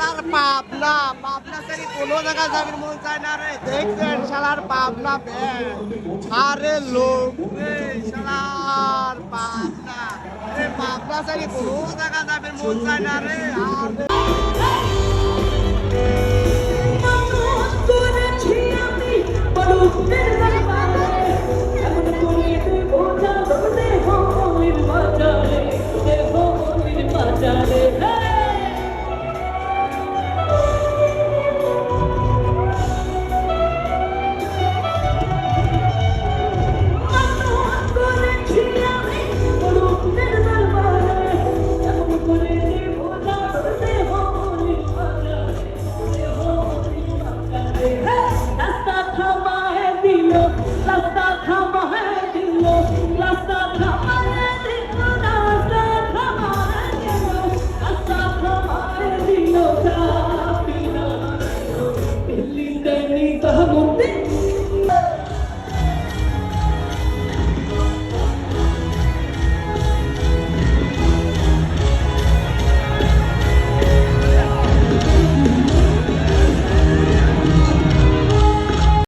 শালার পাবনা পাবনা থেকে কোনো জায়গা যাবেন মন চায় না রে দেখছেন শালার পাবনা আরে লোক রে শালার পাবনা রে পাবনা থেকে কোনো জায়গা যাবেন মন চায় না রে আরে করেছি আমি বলুক